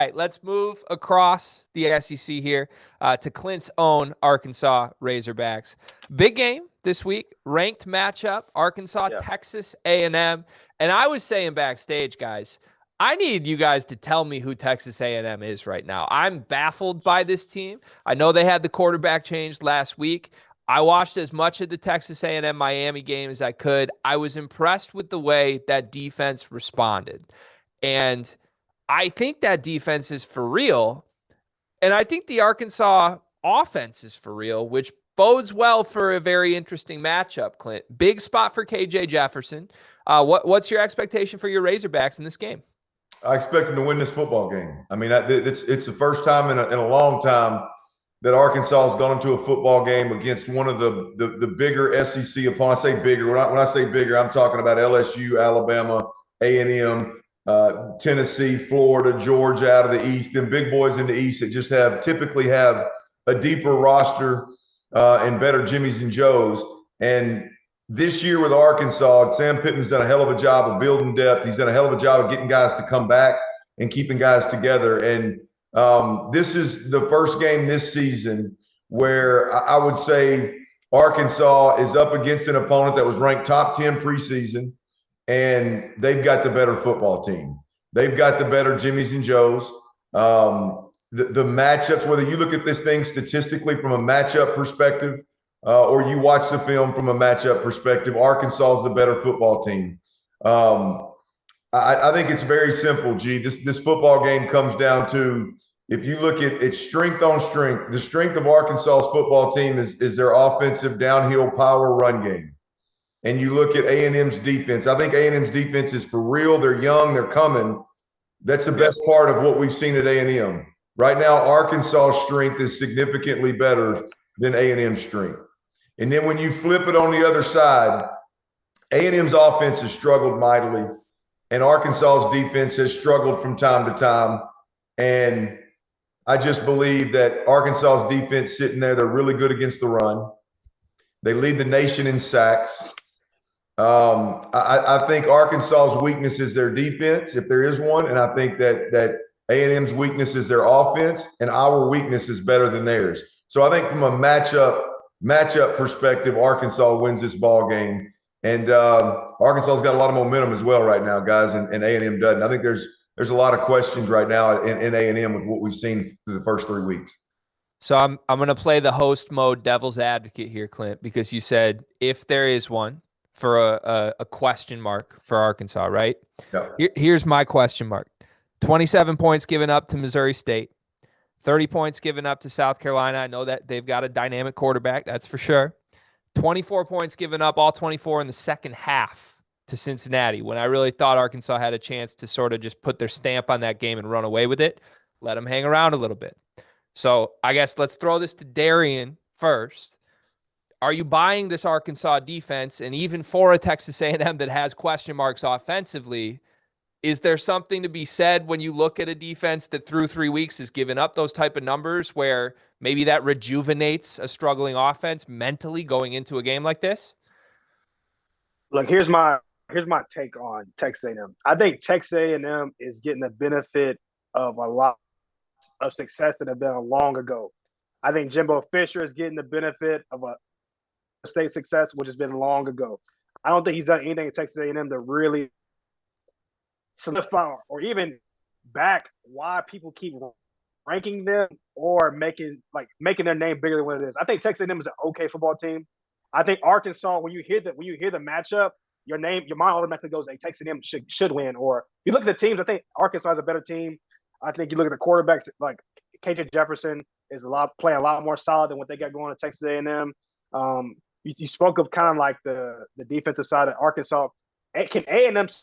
right, let's move across the SEC here to Clint's own Arkansas Razorbacks. Big game this week, ranked matchup, Arkansas, Texas A&M. And I was saying backstage, guys, I need you guys to tell me who Texas A&M is right now. I'm baffled by this team. I know they had the quarterback changed last week. I watched as much of the Texas A&M Miami game as I could. I was impressed with the way that defense responded. And I think that defense is for real. And I think the Arkansas offense is for real, which bodes well for a very interesting matchup, Clint. Big spot for KJ Jefferson. What's your expectation for your Razorbacks in this game? I expect them to win this football game. I mean, it's the first time in a long time that Arkansas has gone into a football game against one of the bigger SEC opponents. I say bigger. When I say bigger, I'm talking about LSU, Alabama, A&M, Tennessee, Florida, Georgia out of the East, and big boys in the East that just typically have a deeper roster and better Jimmies and Joes. And this year with Arkansas, Sam Pittman's done a hell of a job of building depth. He's done a hell of a job of getting guys to come back and keeping guys together. And this is the first game this season where I would say Arkansas is up against an opponent that was ranked top 10 preseason, and they've got the better football team. They've got the better Jimmies and Joes. The matchups, whether you look at this thing statistically from a matchup perspective or you watch the film from a matchup perspective, Arkansas is the better football team. I think it's very simple, G. This football game comes down to, if you look at it's strength on strength. The strength of Arkansas's football team is their offensive downhill power run game. And you look at A&M's defense. I think A&M's defense is for real. They're young. They're coming. That's the best part of what we've seen at A&M. Right now, Arkansas's strength is significantly better than A&M's strength. And then when you flip it on the other side, A&M's offense has struggled mightily, and Arkansas's defense has struggled from time to time. And I just believe that Arkansas's defense sitting there, they're really good against the run. They lead the nation in sacks. I think Arkansas's weakness is their defense, if there is one, and I think that A&M's weakness is their offense, and our weakness is better than theirs. So I think from a matchup perspective, Arkansas wins this ball game, and Arkansas's got a lot of momentum as well right now, guys, and A&M doesn't. I think there's a lot of questions right now in A&M with what we've seen through the first 3 weeks. So I'm going to play the host mode devil's advocate here, Clint, because you said if there is one for a question mark for Arkansas, right? Yeah. Here's my question mark. 27 points given up to Missouri State, 30 points given up to South Carolina. I know that they've got a dynamic quarterback, that's for sure. 24 points given up, all 24 in the second half to Cincinnati, when I really thought Arkansas had a chance to sort of just put their stamp on that game and run away with it. Let them hang around a little bit. So I guess let's throw this to Darian first. Are you buying this Arkansas defense? And even for a Texas A&M that has question marks offensively, is there something to be said when you look at a defense that through 3 weeks has given up those type of numbers where maybe that rejuvenates a struggling offense mentally going into a game like this? Look, here's my take on Texas A&M. I think Texas A&M is getting the benefit of a lot of success that have been long ago. I think Jimbo Fisher is getting the benefit of a state success, which has been long ago. I don't think he's done anything at Texas A&M to really solidify or even back why people keep ranking them or making their name bigger than what it is. I think Texas A&M is an okay football team. I think Arkansas, when you hear the matchup, your mind automatically goes, hey, Texas A&M should win. Or you look at the teams, I think Arkansas is a better team. I think you look at the quarterbacks, like KJ Jefferson is playing a lot more solid than what they got going at Texas A&M. You spoke of kind of like the defensive side of Arkansas. Can A&M –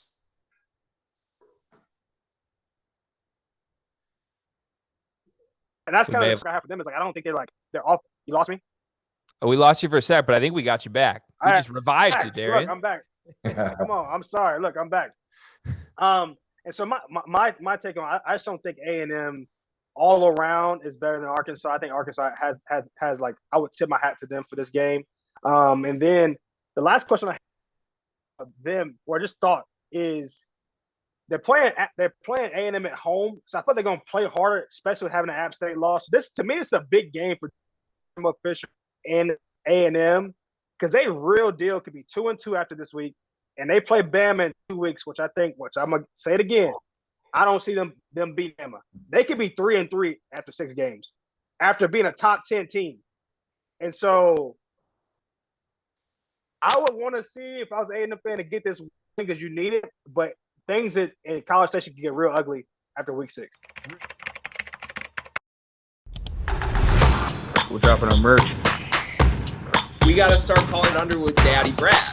and that's kind of what I have for them. Is like I don't think they're off. You lost me? Oh, we lost you for a sec, but I think we got you back. We just revived you, Darian. Look, I'm back. Come on. I'm sorry. Look, I'm back. And so my take on I just don't think A&M all around is better than Arkansas. I think Arkansas has like I would tip my hat to them for this game. And then the last question I have of them or just thought is they're playing A&M at home, so I thought they're going to play harder, especially with having an App State loss. This, to me, it's a big game for Jimbo Fisher and A&M because they real deal could be 2-2 after this week, and they play Bama in 2 weeks, which I'm gonna say it again. I don't see them beating Bama. They could be 3-3 after 6 games, after being a top 10 team, and so I would want to see if I was an A&M fan to get this win because you need it, but things in College Station can get real ugly after week 6. We're dropping our merch. We got to start calling Underwood Daddy Brad.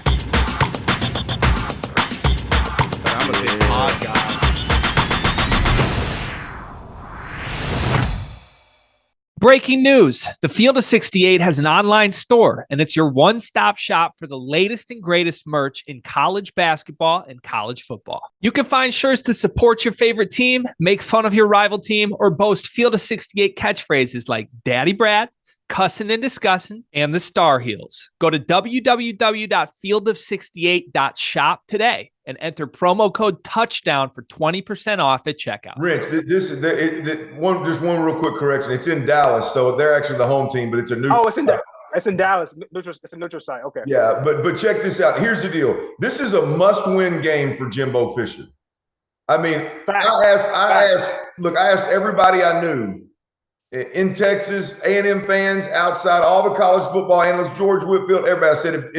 But I'm a big pod guy. Breaking news. The Field of 68 has an online store, and it's your one-stop shop for the latest and greatest merch in college basketball and college football. You can find shirts to support your favorite team, make fun of your rival team, or boast Field of 68 catchphrases like Daddy Brad, Cussin' and Discussin', and the Star Heels. Go to www.fieldof68.shop today and enter promo code TOUCHDOWN for 20% off at checkout. Rich, just one real quick correction. It's in Dallas, so they're actually the home team, but it's a new. Oh, it's in Dallas. It's a neutral site. Okay. Yeah, but check this out. Here's the deal. This is a must-win game for Jimbo Fisher. I mean, I asked everybody I knew in Texas, A&M fans, outside, all the college football analysts, George Whitfield, everybody. I said,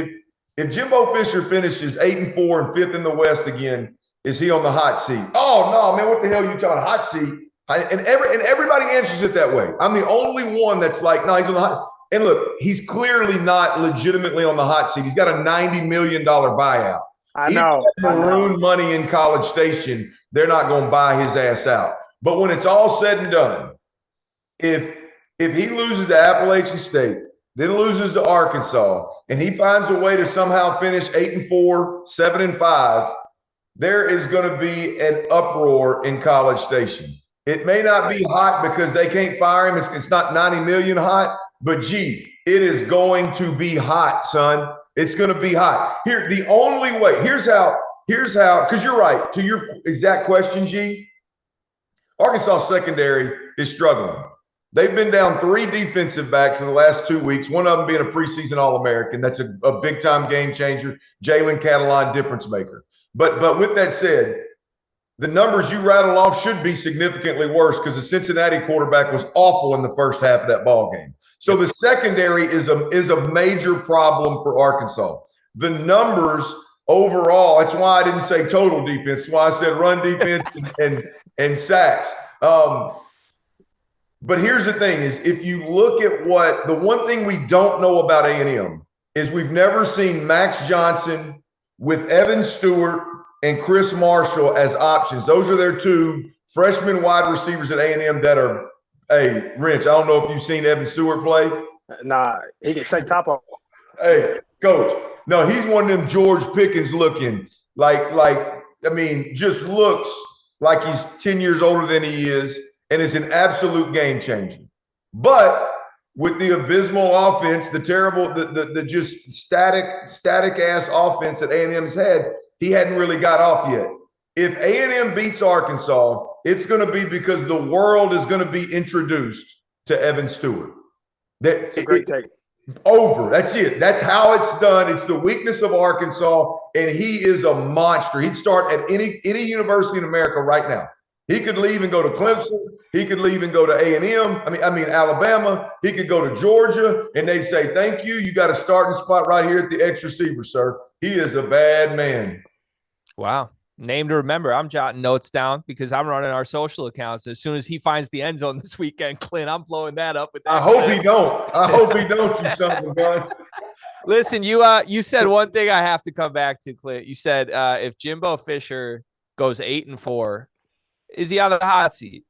if Jimbo Fisher finishes 8-4 and 5th in the West again, is he on the hot seat? Oh no, man! What the hell are you talking hot seat? And everybody answers it that way. I'm the only one that's like, no, he's on the hot. And look, he's clearly not legitimately on the hot seat. He's got a $90 million buyout. I know. Maroon money in College Station. They're not going to buy his ass out. But when it's all said and done, if he loses to Appalachian State, then loses to Arkansas, and he finds a way to somehow finish 8-4, 7-5, there is going to be an uproar in College Station. It may not be hot because they can't fire him. It's not 90 million hot, but gee, it is going to be hot, son. It's going to be hot. Here, the only way, here's how, because you're right, to your exact question, G, Arkansas secondary is struggling. They've been down 3 defensive backs for the last 2 weeks, one of them being a preseason All-American. That's a big-time game changer. Jalen Catalon, difference maker. But with that said, the numbers you rattle off should be significantly worse because the Cincinnati quarterback was awful in the first half of that ball game. So the secondary is a major problem for Arkansas. The numbers overall, that's why I didn't say total defense. That's why I said run defense and sacks. But here's the thing is if you look at the one thing we don't know about A&M is we've never seen Max Johnson with Evan Stewart and Chris Marshall as options. Those are their 2 freshman wide receivers at A&M that are, hey, Wrench, I don't know if you've seen Evan Stewart play. Nah, he can take top off. Hey, coach. No, he's one of them George Pickens looking just looks like he's 10 years older than he is. And is an absolute game changer. But with the abysmal offense, the terrible, the just static ass offense that A&M has had, he hadn't really got off yet. If A&M beats Arkansas, it's going to be because the world is going to be introduced to Evan Stewart. That's a great take. Over. That's it. That's how it's done. It's the weakness of Arkansas, and he is a monster. He'd start at any university in America right now. He could leave and go to Clemson. He could leave and go to A&M. I mean Alabama. He could go to Georgia, and they'd say, "Thank you. You got a starting spot right here at the X receiver, sir." He is a bad man. Wow, name to remember. I'm jotting notes down because I'm running our social accounts. As soon as he finds the end zone this weekend, Clint, I'm blowing that up with that. I hope he don't. You son of a gun. Listen, you said one thing I have to come back to, Clint. You said if Jimbo Fisher goes 8-4. Is he on the hot seat?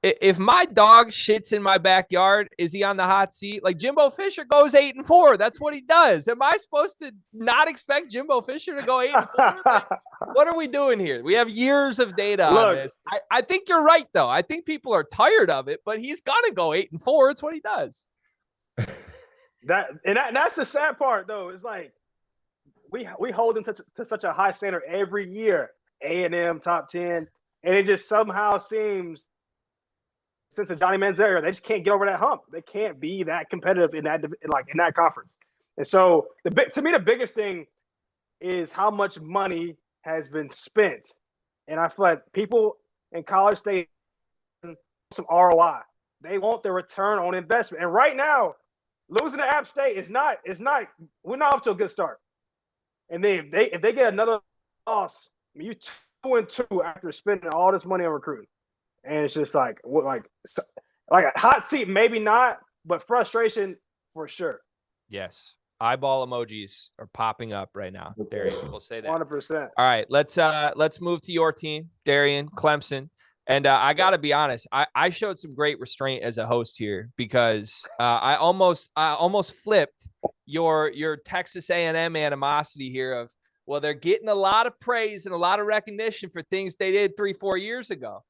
If my dog shits in my backyard, is he on the hot seat? Like Jimbo Fisher goes 8-4. That's what he does. Am I supposed to not expect Jimbo Fisher to go 8-4? Like, what are we doing here? We have years of data on this. I think you're right, though. I think people are tired of it, but he's gonna go 8-4. It's what he does. That's the sad part, though. It's like we hold him to such a high standard every year. A&M top 10. And it just somehow seems, since the Johnny Manziel era, they just can't get over that hump. They can't be that competitive in that conference. And so to me, the biggest thing is how much money has been spent. And I feel like people in College Station some ROI. They want the return on investment. And right now, losing to App State is not, we're not off to a good start. And then if they get another loss, I mean, you 2-2 after spending all this money on recruiting. And it's just like a hot seat, maybe not, but frustration for sure. Yes. Eyeball emojis are popping up right now, Darian. We'll say that. 100%. All right, let's move to your team, Darian, Clemson. And I got to be honest, I showed some great restraint as a host here because I almost flipped your Texas A&M animosity here of, well, they're getting a lot of praise and a lot of recognition for things they did 3-4 years ago.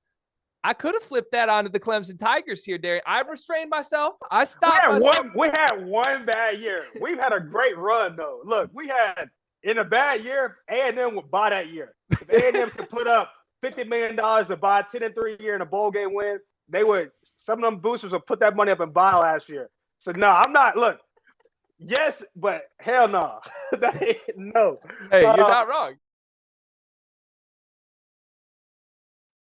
I could have flipped that onto the Clemson Tigers here, Darian. I restrained myself. I stopped myself. We had one bad year. We've had a great run, though. Look, we had, in a bad year, A&M would buy that year. If A&M could put up $50 million to buy 10-3 year in a bowl game win, they would, some of them boosters would put that money up and buy last year. So, no, I'm not, look, yes, but hell no. No. Hey, you're not wrong.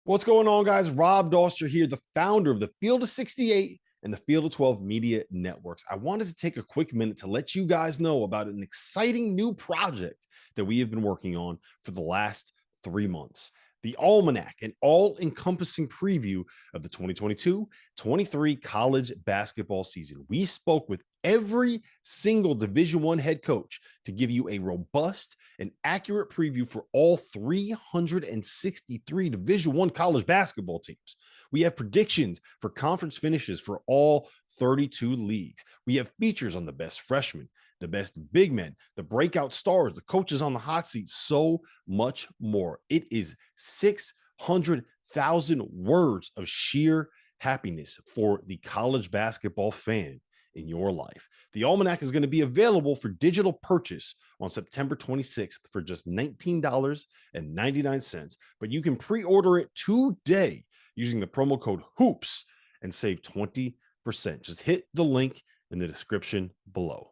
What's going on, guys? Rob Doster here, the founder of the Field of 68 and the Field of 12 Media Networks. I wanted to take a quick minute to let you guys know about an exciting new project that we have been working on for the last 3 months. The Almanac, an all-encompassing preview of the 2022-23 college basketball season. We spoke with every single Division I head coach to give you a robust and accurate preview for all 363 Division I college basketball teams. We have predictions for conference finishes for all 32 leagues. We have features on the best freshmen, the best big men, the breakout stars, the coaches on the hot seat, so much more. It is 600,000 words of sheer happiness for the college basketball fan in your life. The Almanac is going to be available for digital purchase on September 26th for just $19.99, but you can pre-order it today using the promo code HOOPS and save 20%. Just hit the link in the description below.